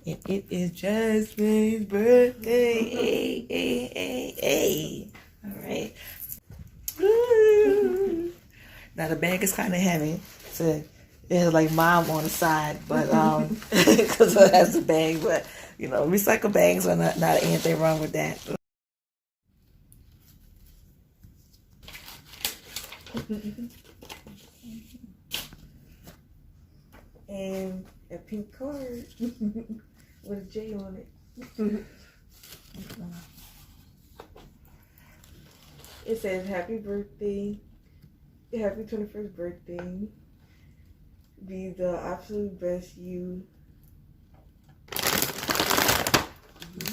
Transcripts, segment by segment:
And it is Jasmine's birthday. Hey, hey, hey, hey. All right. Woo. Now the bag is kind of heavy, so it has like mom on the side, but because it has the bag, but you know, recycle bags are not anything wrong with that. And a pink card with a J on it. It says happy birthday, happy 21st birthday. Be the absolute best you.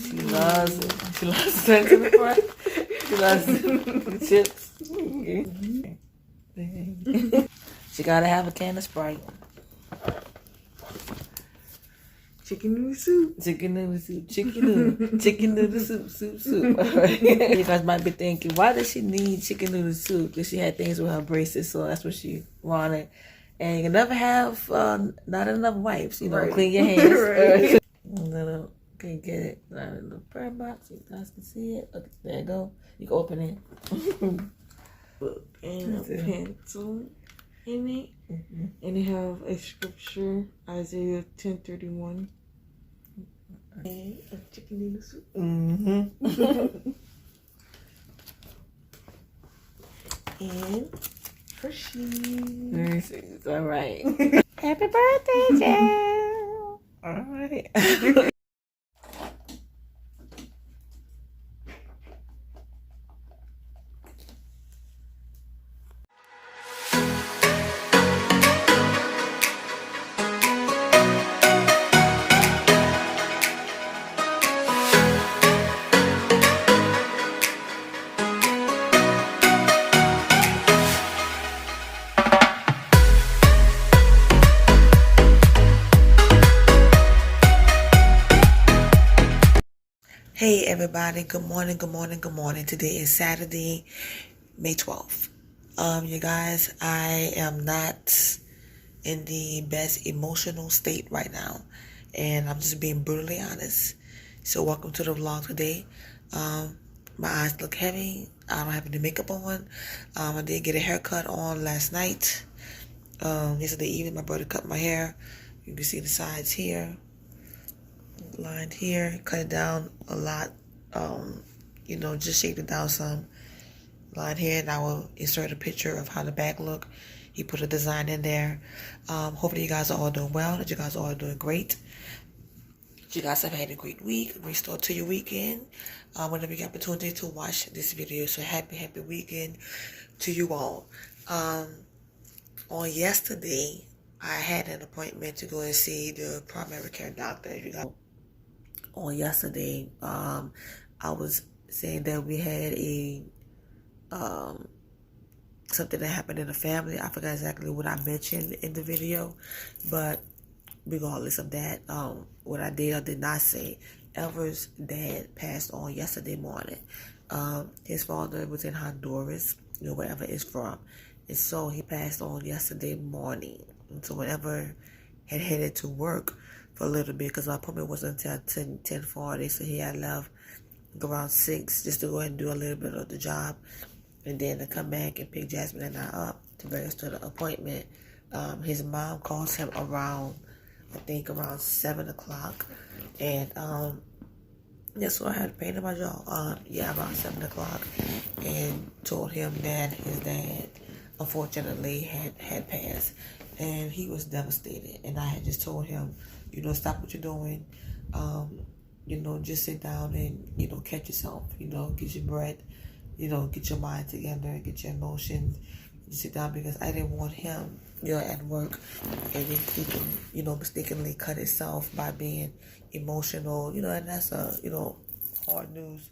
She loves it. She loves it to the front. She loves the chips. She gotta have a can of Sprite. Chicken noodle soup. Chicken noodle soup. Chicken noodle soup. All right. You guys might be thinking, why does she need chicken noodle soup? Because she had things with her braces, so that's what she wanted. And you can never have not enough wipes. You know, right. Clean your hands. Right. Little, can get it. A little prayer box. You guys can see it. Okay, there you go. You can open it. Book and a pencil in it. Mm-hmm. And they have a scripture, Isaiah 10:31. And a chicken noodle soup. Mm-hmm. And Hershey's. All right. Happy birthday, Jill. All right. Hey everybody, good morning. Today is Saturday, May 12th. You guys, I am not in the best emotional state right now, and I'm just being brutally honest. So welcome to the vlog today. My eyes look heavy. I don't have any makeup on. I did get a haircut on last night. Yesterday evening, my brother cut my hair. You can see the sides here. Lined here, cut it down a lot, you know, just shaped it down some. Line here, and I will insert a picture of how the back look. He put a design in there. Hopefully you guys are all doing well, that you guys are all doing great. You guys have had a great week, a great start to your weekend. Whenever you get opportunity to watch this video, so happy weekend to you all. On yesterday, I had an appointment to go and see the primary care doctor. You guys. On yesterday, I was saying that we had a something that happened in the family. I forgot exactly what I mentioned in the video, but regardless of that, what I did or did not say, Elver's dad passed on yesterday morning. His father was in Honduras, you know, wherever it's from, and so he passed on yesterday morning. And so whenever had headed to work for a little bit, because my appointment wasn't until 10:40, so he had left around 6 just to go ahead and do a little bit of the job, and then to come back and pick Jasmine and I up to bring us to the appointment. His mom calls him around, I think around 7 o'clock, and yeah, so I had to pain in my jaw. Yeah, about 7 o'clock, and told him that his dad unfortunately had passed, and he was devastated. And I had just told him, you know, stop what you're doing. You know, just sit down and, you know, catch yourself. You know, get your breath. You know, get your mind together, get your emotions. Just sit down, because I didn't want him, you know, at work, and he can, you know, mistakenly cut himself by being emotional. You know, and that's you know, hard news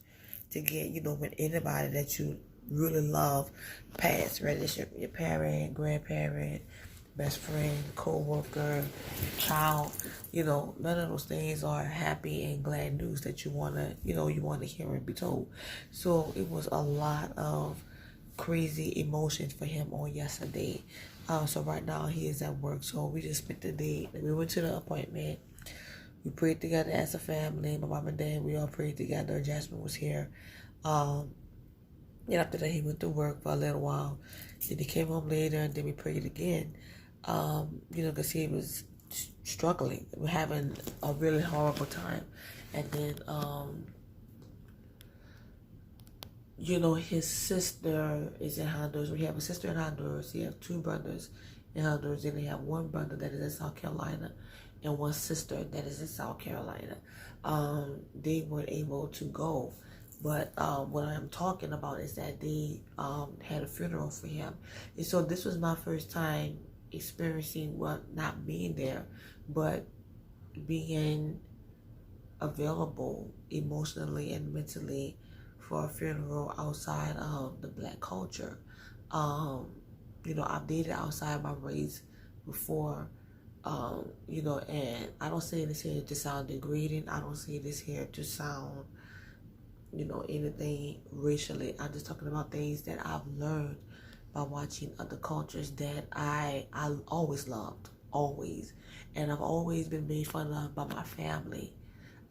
to get. You know, when anybody that you really love pass, whether it's your parent, grandparent, best friend, co-worker, child, you know, none of those things are happy and glad news that you want to, you know, you want to hear and be told. So it was a lot of crazy emotions for him on yesterday. So right now he is at work, so we just spent the day. We went to the appointment. We prayed together as a family. My mom and dad, we all prayed together. Jasmine was here. And after that, he went to work for a little while. Then he came home later, and then we prayed again. Because he was struggling, having a really horrible time. And then, his sister is in Honduras. We have a sister in Honduras. He has two brothers in Honduras. And they have one brother that is in South Carolina and one sister that is in South Carolina. They weren't able to go. But what I'm talking about is that they had a funeral for him. And so this was my first time experiencing, not being there, but being available emotionally and mentally for a funeral outside of the Black culture. I've dated outside my race before, and I don't say this here to sound degrading. I don't say this here to sound, anything racially. I'm just talking about things that I've learned by watching other cultures that I always loved, always. And I've always been made fun of by my family.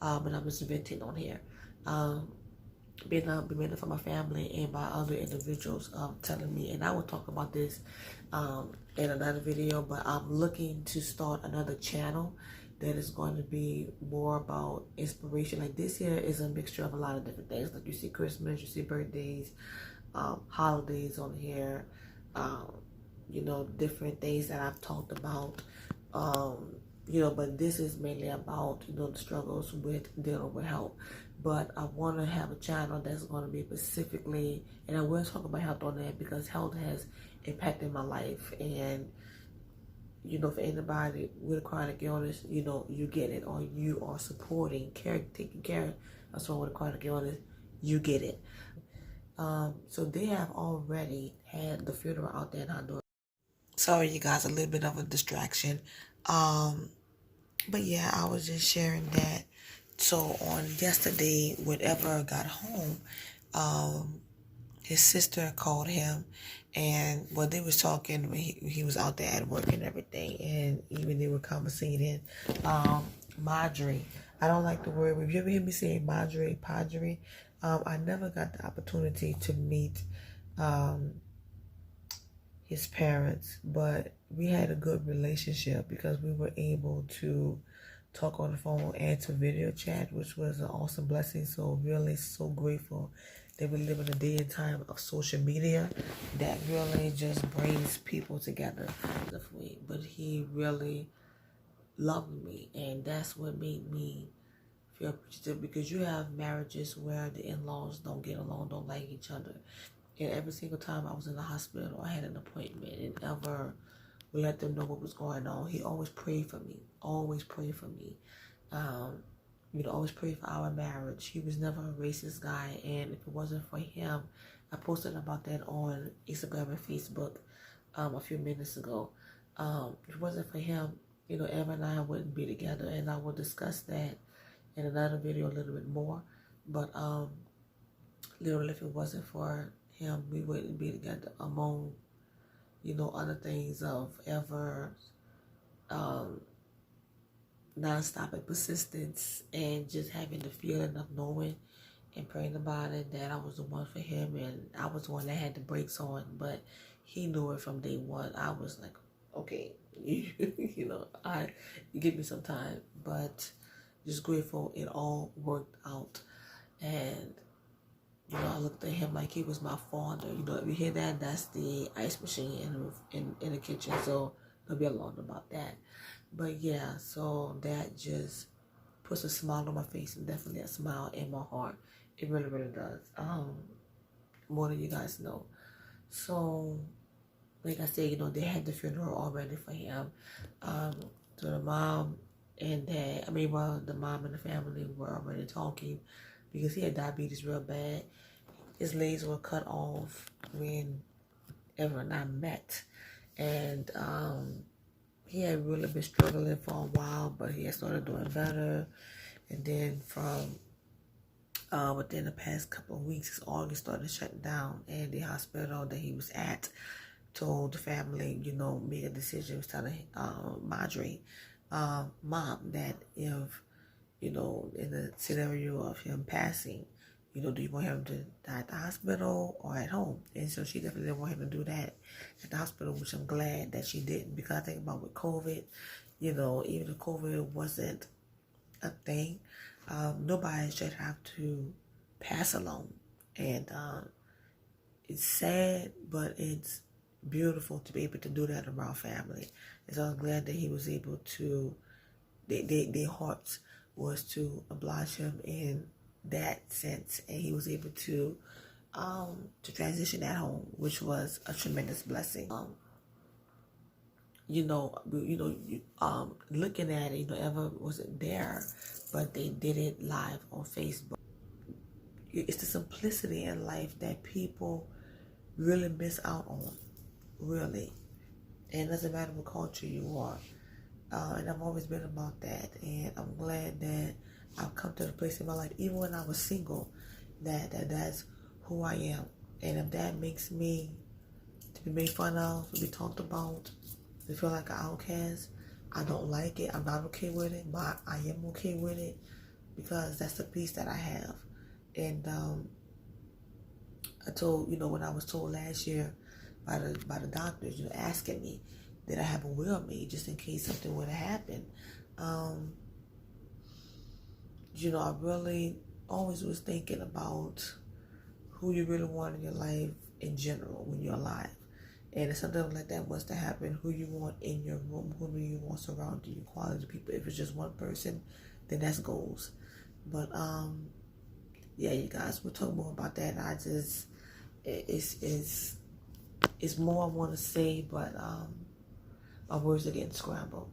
And I'm just venting on here. Being made fun of my family and by other individuals telling me, and I will talk about this in another video, but I'm looking to start another channel that is going to be more about inspiration. Like this here is a mixture of a lot of different things. Like you see Christmas, you see birthdays, holidays on here, different things that I've talked about. But this is mainly about, the struggles with dealing with health. But I want to have a channel that's going to be specifically, and I will talk about health on that because health has impacted my life. And, for anybody with a chronic illness, you get it, or you are supporting, taking care of someone with a chronic illness, you get it. So they have already had the funeral out there in Honduras. Sorry, you guys, a little bit of a distraction. But yeah, I was just sharing that. So on yesterday, whenever I got home, his sister called him, and they was talking when he was out there at work and everything, and even they were conversating. Madre, I don't like the word. Have you ever heard me say madre, padre? I never got the opportunity to meet his parents, but we had a good relationship because we were able to talk on the phone and to video chat, which was an awesome blessing. So really so grateful that we live in a day and time of social media that really just brings people together. But he really loved me, and that's what made me feel appreciative, because you have marriages where the in-laws don't get along, don't like each other. And every single time I was in the hospital, I had an appointment, and ever we let them know what was going on, he always prayed for me, always prayed for me. Always prayed for our marriage. He was never a racist guy, and if it wasn't for him, I posted about that on Instagram and Facebook a few minutes ago. If it wasn't for him, Evan and I wouldn't be together, and I will discuss that in another video a little bit more. But literally, if it wasn't for him, we wouldn't be together, among other things of ever non-stop and persistence, and just having the feeling of knowing and praying about it that I was the one for him, and I was the one that had the brakes on. But he knew it from day one. I was like, okay, you give me some time. But just grateful it all worked out. And I looked at him like he was my father. If you hear that, that's the ice machine in the kitchen. So don't be alarmed about that. But yeah, so that just puts a smile on my face, and definitely a smile in my heart. It really, really does. More than you guys know. So, like I said, they had the funeral already for him. So the mom and dad, the mom and the family were already talking, because he had diabetes real bad. His legs were cut off when Ever and I met. And he had really been struggling for a while, but he had started doing better. And then from within the past couple of weeks, his organs started shutting down. And the hospital that he was at told the family, made a decision, was telling Madre, mom, that if in the scenario of him passing, do you want him to die at the hospital or at home? And so she definitely didn't want him to do that at the hospital, which I'm glad that she didn't, because I think about with COVID, even if COVID wasn't a thing, nobody should have to pass alone. And it's sad, but it's beautiful to be able to do that around family. And so I'm glad that he was able to, their hearts was to oblige him in that sense, and he was able to transition at home, which was a tremendous blessing. Looking at it, Eva wasn't there, but they did it live on Facebook. It's the simplicity in life that people really miss out on, really. And it doesn't matter what culture you are. And I've always been about that. And I'm glad that I've come to the place in my life, even when I was single, that's who I am. And if that makes me to be made fun of, to be talked about, to feel like an outcast, I don't like it. I'm not okay with it, but I am okay with it because that's the peace that I have. And I told, when I was told last year by the doctors, asking me, did I have a will made just in case something would have happened? I really always was thinking about who you really want in your life in general when you're alive. And if something like that was to happen, who you want in your room, who do you want surrounding you, quality people. If it's just one person, then that's goals. But yeah, you guys, we'll talk more about that. It's more I want to say, but my words are getting scrambled.